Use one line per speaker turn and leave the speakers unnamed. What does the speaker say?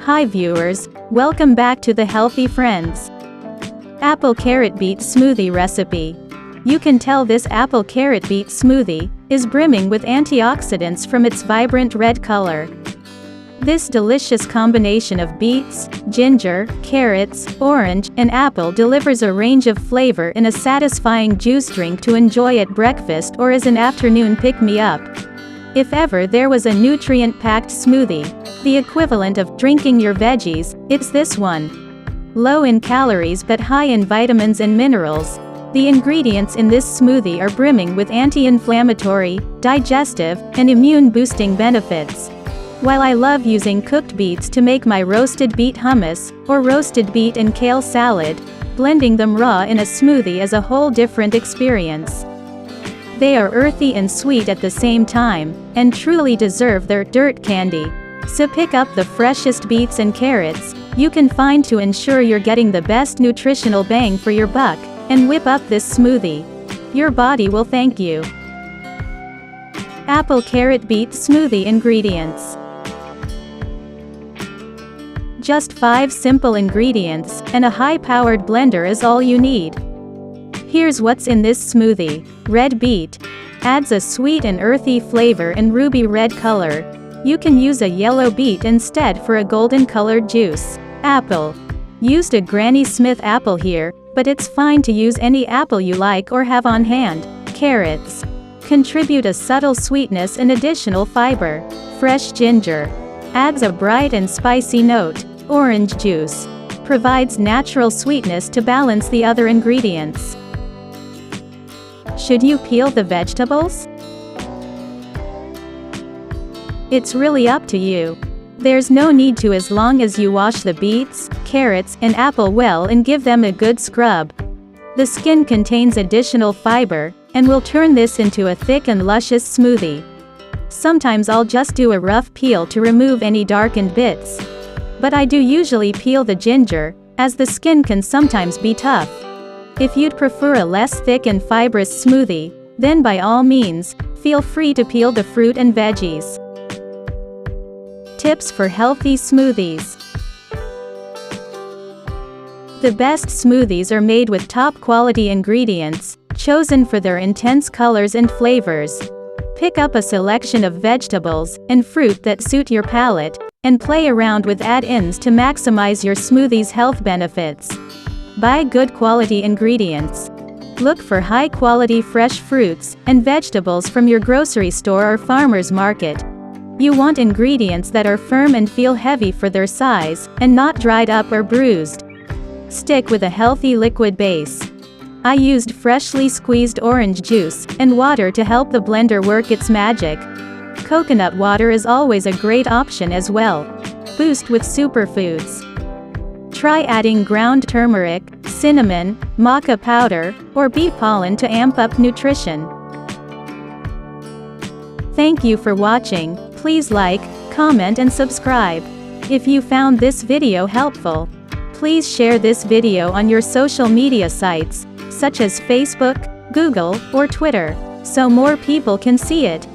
Hi viewers, welcome back to the Healthy Friends. Apple Carrot Beet Smoothie Recipe. You can tell this apple carrot beet smoothie is brimming with antioxidants from its vibrant red color. This delicious combination of beets, ginger, carrots, orange, and apple delivers a range of flavor in a satisfying juice drink to enjoy at breakfast or as an afternoon pick-me-up. If ever there was a nutrient-packed smoothie, the equivalent of drinking your veggies, it's this one. Low in calories but high in vitamins and minerals, the ingredients in this smoothie are brimming with anti-inflammatory, digestive, and immune-boosting benefits. While I love using cooked beets to make my roasted beet hummus, or roasted beet and kale salad, blending them raw in a smoothie is a whole different experience. They are earthy and sweet at the same time, and truly deserve their dirt candy. So pick up the freshest beets and carrots you can find to ensure you're getting the best nutritional bang for your buck, and whip up this smoothie. Your body will thank you. Apple Carrot Beet Smoothie Ingredients. Just 5 simple ingredients, and a high-powered blender is all you need. Here's what's in this smoothie. Red beet. Adds a sweet and earthy flavor and ruby red color. You can use a yellow beet instead for a golden-colored juice. Apple. Used a Granny Smith apple here, but it's fine to use any apple you like or have on hand. Carrots. Contribute a subtle sweetness and additional fiber. Fresh ginger. Adds a bright and spicy note. Orange juice. Provides natural sweetness to balance the other ingredients. Should you peel the vegetables? It's really up to you. There's no need to as long as you wash the beets, carrots, and apple well and give them a good scrub. The skin contains additional fiber, and will turn this into a thick and luscious smoothie. Sometimes I'll just do a rough peel to remove any darkened bits. But I do usually peel the ginger, as the skin can sometimes be tough. If you'd prefer a less thick and fibrous smoothie, then by all means, feel free to peel the fruit and veggies. Tips for healthy smoothies. The best smoothies are made with top-quality ingredients, chosen for their intense colors and flavors. Pick up a selection of vegetables and fruit that suit your palate, and play around with add-ins to maximize your smoothie's health benefits. Buy good quality ingredients. Look for high-quality fresh fruits and vegetables from your grocery store or farmer's market. You want ingredients that are firm and feel heavy for their size, and not dried up or bruised. Stick with a healthy liquid base. I used freshly squeezed orange juice and water to help the blender work its magic. Coconut water is always a great option as well. Boost with superfoods. Try adding ground turmeric, cinnamon, maca powder, or bee pollen to amp up nutrition. Thank you for watching. Please like, comment and subscribe. If you found this video helpful, please share this video on your social media sites, such as Facebook, Google, or Twitter, so more people can see it.